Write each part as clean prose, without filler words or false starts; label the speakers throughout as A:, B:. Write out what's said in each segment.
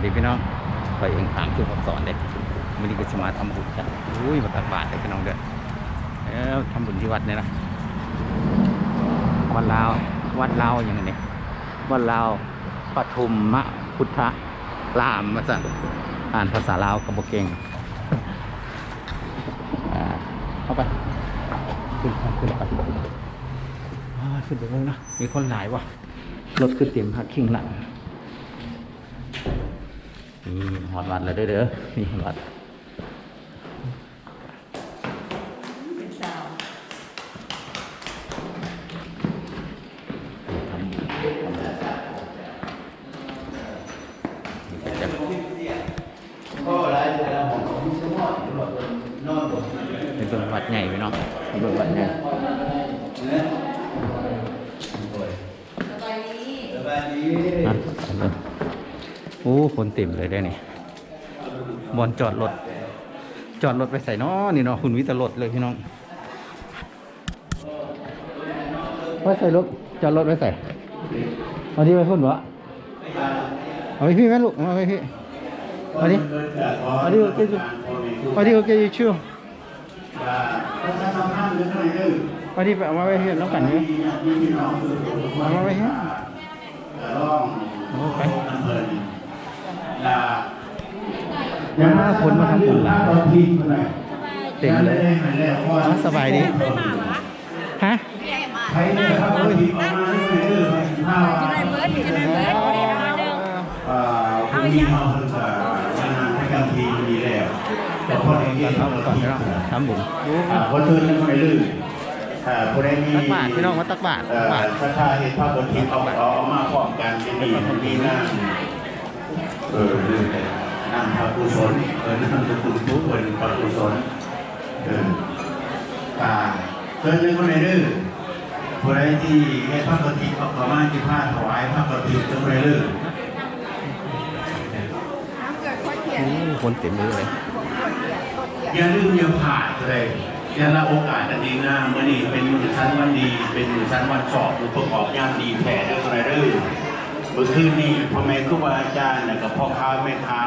A: ดีพี่น้องไปเองถามคือผมสอนเลยวันนี้ก็จะมาทำบุญจ้ะอุ้ยมาตักบาตรเลยพี่น้องเด้อแล้วทำบุญที่วัดเนี่ยนะวัดลาวอย่างนี้วัดลาวปทุมมะพุทธรามมาสั่งอ่านภาษาลาวกับโบเก่งเข้าไปขึ้นไปขึ้นไปเลยนะมีคนหลายวะรถคือเต็มหักขิงหลังนี่หอดวัดเลยเด้อนี่หอดวัดเป็นตัววัดใหญ่ไปเนาะเป็นตัววัดใหญ่โอ้คนเต็มเลยได้นี่บอลจอดรถไปใส่น้อนี่เนาะคุณวิตรถเลยพี่น้องไว้ใส่รถจอดรถไว้ใส่เอาที่ไปพุ่นวะเอาไปพี่แม่ลูกเอาไปพี่เอาดิโอเคจูเอาดิโอเคยูชิวเอาดิไปเอามาไว้พี่น้องกันเนี่ยเอามาไว้พี่โอ้ไปยังมาคนมาทำบุญหลายเต็มเลยสบายดีฮะ
B: คุณมีเขาศึกษางานให้การทีดีแล้วแต่พอในเรื่องเราก่อนนะ
A: ทำบุญ
B: คนเดินยังไม่ลื่นคนได้มี
A: ตักบาทพี่น้องมาตักบาท
B: ถ้าเห็นภาพบนทีเอามาพร้อมกันจะมีหน้านั่งพระกุศลนั่งจะตุ่มทุกคนพระกุศลเดินยังคนไหนดื้อคนใดที่ให้พระกฐินเอามาที่ผ้าถวายพระกฐินจะคนไหนดื้อ
A: คนเต็มเลย
B: อย่าลืมอย่าผ่านเลยอย่าละโอกาสอันดีงามเมื่อนี้เป็นมือชั้นวันดีเป็นมือชั้นวันสอบมือประกอบงานดีแผ่ได้คนไหนดื้อเมื่อคืนนี้พ่อแม่ครูบาอาจารย์กับพ่อค้าแม่เท้า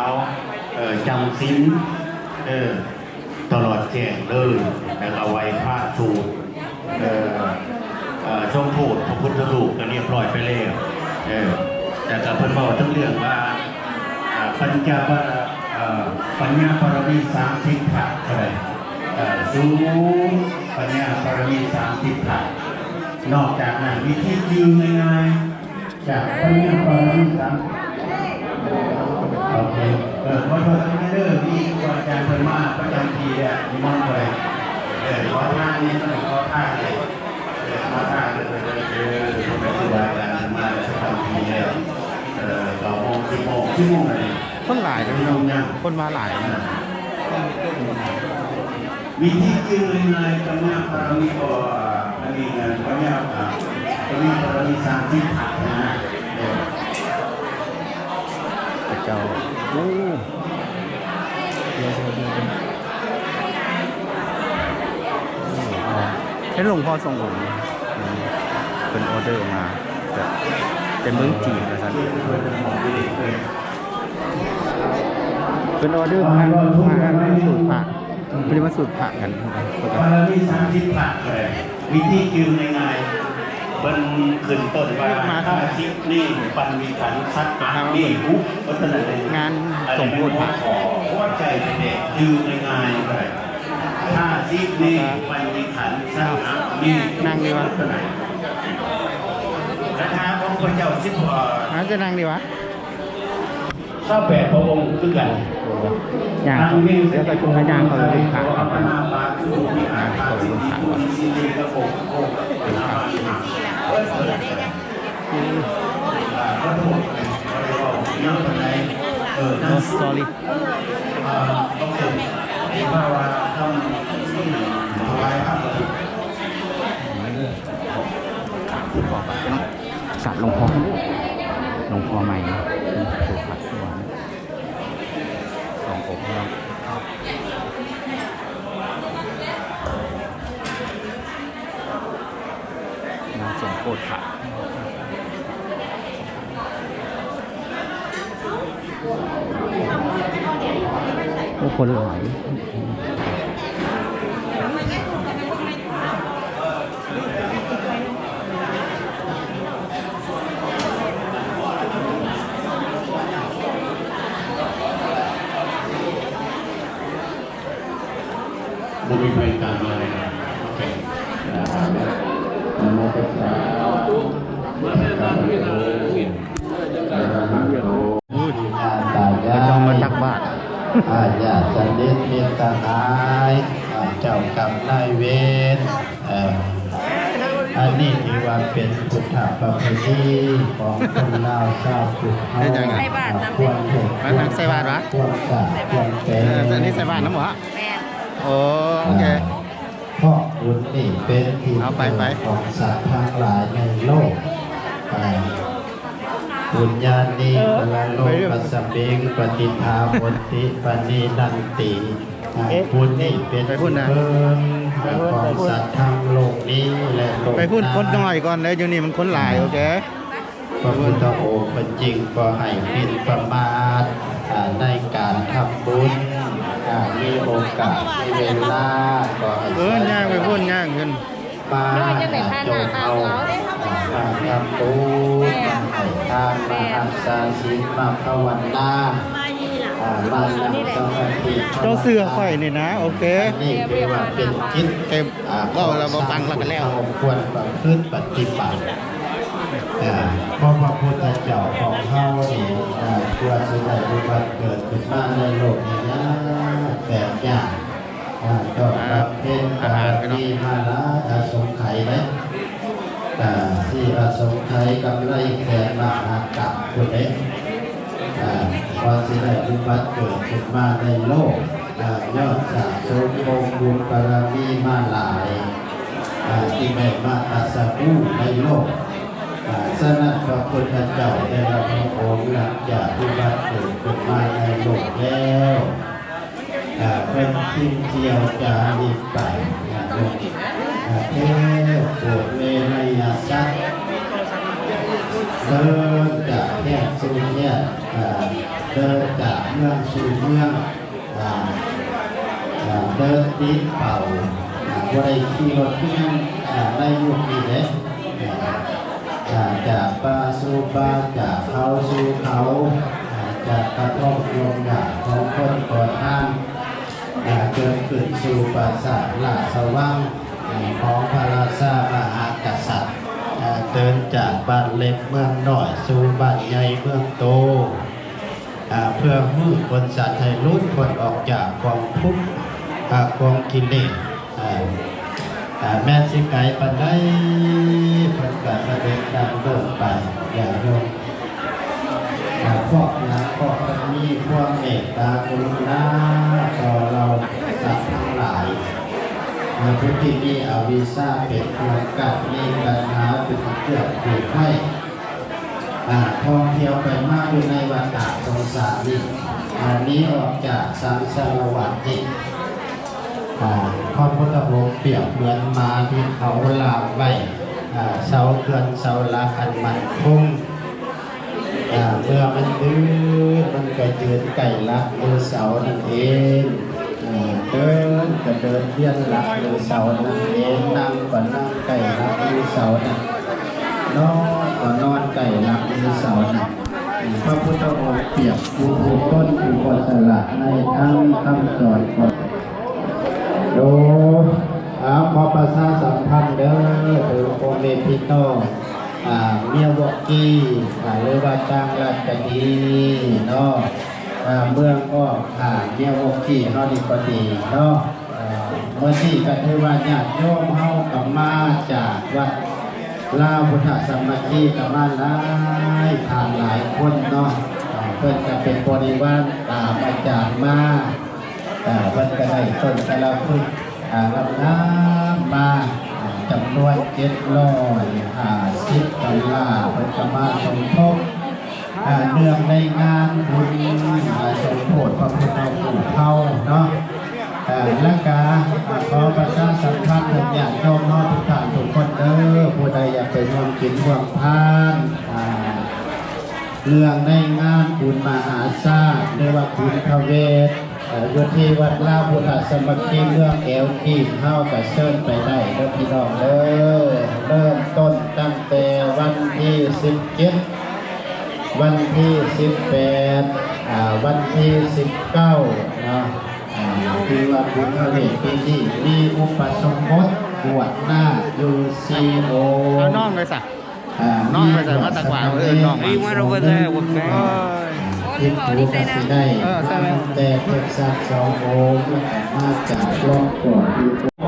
B: จำศีลตลอดแจ้งเลยแล้วก็ไว้ผ้าสูตรชมพูดพระพุทธรูปก็เรียบร้อยไปแล้วแต่กับเพิ่นบอกทั้งเรื่องว่าปัญญาปรมี30 ขันอะไรสูงปัญญาปรมี30 ขันนอกจากนั้นวิธียืมง่ายๆจากปัญญาปรมีโอเคขอโทษนะเด้อมีอาจารย์เพิ่นมาประจำทีเนี่ยมีมอนเลยขอท่านี้ขอท่าเลยขอท่าเลยไม่สบายกันมาประจำทีเนี่ย2 โมง 10 โมงเลย
A: คนหลายเลยพี่น้องคนมาหลาย
B: วิธีจริงเลยปัญญาปรมีก็อันนี้ปัญญาปรมี30 ขันนะ
A: พระเจ้าโอ้ให้หลวงพ่อทรงองค์เป็นออเดอร์มาจะเป็นเมืองจีนนะครับเป็นออเดอร์มาสูตรผักไม่ได้มาสูตรผักกัน
B: ปรมี30 ขันเลยวิธีจริงง่ายๆมันขึ้นต้นว่าถ้าชิปนี่ปันมีขันซัดนี่ปุ๊บวัฒนธรรม
A: งานส่งโพธิ
B: ขอว่าใจเป็นเด็กยืมง่ายๆเลยถ้าชิปนี่ปันมีขันซัดนี่
A: นั่งดีวะ
B: ราคาของพระเจ้าชิป
A: จะนั่งดีวะ
B: ถ้า8 พระองค์คือกัน
A: อย่างแล้วก็ชุมพระยางเขาเลยขาครับเขาเลยขาก่อนNo story สัตว์หลวงพ่อใหม่ถูกผัดสวรรค์2 องค์แล้วงานส่งโคตรผัด โอ้คนหลาย
B: มันมีบริการอะไรนะโอเคนะโมตัสสะตายาย
A: ต้องมาตักบาตร
B: อาญาสันเดชเมตตาหายเจ้ากรรมนายเวรอันนี้ถือว่าเป็นพุทธประเพณีของคนลาวชาวพุทธเขาควรเห็น
A: มาตักใส่บาตรวะ
B: ควรกราบควรเป็น
A: อันนี้ใส่บาตรน้ำหมูฮะ
C: แม่น
A: โอ้โอเค
B: เพราะบุญนี่เป็นที่
A: เอาไป
B: ของสัตว์ทั้งหลายในโลกบุญญาณีพลโลกปัสสเบงปฏิภาปติปณีนันติบุญนี่เป็นเพิ่งของสัตว์ทั้งโลกนี้และโลก
A: ไปพูดคนหน่อยก่อนเลยอยู่นี่มันคนหลายโอเค
B: พระพุทธองค์เป็นจริงก็ให้ผิดประมาทในการทำบุญมีโอกาสมีเวลาก็ให้
A: ย่างไปพูดย่างขึ้น
B: มาจงเอามาทำบุญให้ทานมาหักษาศีลมาภาวนามานั่งสมาธิ
A: เจ้าเสื้อไฟนี่นะโอเค
B: นี่คือว่าเป็นจิต
A: เต็มก็เรามาฟังแล้วกันแล้ว
B: ควรประพฤติปฏิบัติเพราะพระพุทธเจ้าของเฮานี่ควรจะได้อุบัติเกิดขึ้นมาในโลกนี้นะแต่ยากต้องรับเป็นอาหารที่มาละสงไข่ไหมที่อสงไข่กำไรแก่มหากับคนเองพอสิได้อุบัติเกิดขึ้นมาในโลกยอดสะสมองค์บุญบารมีมาหลายที่ได้มาอัศวูในโลกสนับพระพุทธเจ้าได้รับพระองค์หลังจากอุบัติเกิดขึ้นมาในโลกแล้วเป็นทิ้งเที่ยวจาริกไปเทพโปรดเมรยาสัตว์เดินจากแยกสู่แยกเดินจากเมืองสู่เมืองเดินตีเป่าบริขี่รถที่นั่งในยุคนี้เลยจากป่าสู่ป่าจากเขาสู่เขาจากกระท่อมรวมหยาของคนก่อท่านเกิดขึ้นสู่ปราสาทลาดสว่างของพระราชามหากษัตริย์เดินจากบ้านเล็กเมืองน้อยสู่บ้านใหญ่เมืองโตเพื่อมือคนสัตว์ให้ลุ้นคนออกจากกองทุกข์กองกิเลสแม่สิไก่ปันได้เพิ่นก็เสด็จดังเดินไปอย่างโยมพวกนะพวกมีความเมตตากรุณาต่อเราสัตว์ทั้งหลายผู้ที่มีอวิชชาเป็นเครื่องกัดมีปัญหาเป็นเครื่องผูกไว้ท่องเที่ยวไปมากอยู่ในวัฏสงสารนี้ออกจากสังสารวัฏนี่พระพุทธองค์เปรียบเหมือนม้าที่เขาลามไว้เสาเขื่อนเสาหลักอันมั่นคงเมื่อมันดื้อมันก็ยืนไก่ลักมือเสานั่นเองเดินก็เดินเลี้ยนหลักมือเสานั่นเองนั่งก็นั่งไก่ลักมือเสานั่นนอนก็นอนไก่ลักมือเสานั่นพระพุทธองค์เปรียบผู้ต้นผู้คนสละในทั้งคำสอนของดูขอประชาสัมพันธ์เด้อถึงโอเมพิโตเมียวอกกี้หรือว่าจ้างราชดีเนาะเมืองก็เมียวอกกี้เฮาดีก็ดีเนาะเมื่อที่ก็ถือว่าญาติโยมเฮากับมาจากวัดลาวพุทธสมัคคีกับมาหลายทางหลายคนเนาะเพิ่นจะเป็นบริวารตามอาจารย์มาเพิ่นก็ได้ต้นกระพุทธรับน้ำมาจำนวน750 ดอลลาร์เพิ่นก็มาสมทบเนื่องในงานบุญสมโภชพระพุทธองค์เขาเนาะและก็ขอประชาสัมพันธ์ถึงญาติโยมทุกท่านทุกคนเด้อผู้ใดอยากไปร่วมกินร่วมทานเรื่องในงานบุญมหาชาติเรียกว่าบุญพระเวท
C: อยู่ที่วัดลาภพุทธสมัคคีเมืองแก้วจีนเข้ากับเชิญไปได้เด้อพี่น้องเด้อเริ่มต้นตั้งแต่วันที่17วันที่18วันที่19เนาะคือว่าบุญเวทปีนี้มีอุปสมบทบวชหน้าอยู่4 องค์
A: เอาน้องเลยสักน้องไปใส่มาตะกวาน้องมาโรเบิร์ตเลยวัดแก
C: ที่ผู้ตัดสินได้แต่เท็กซัส2 องค์มาจากรอบก่อน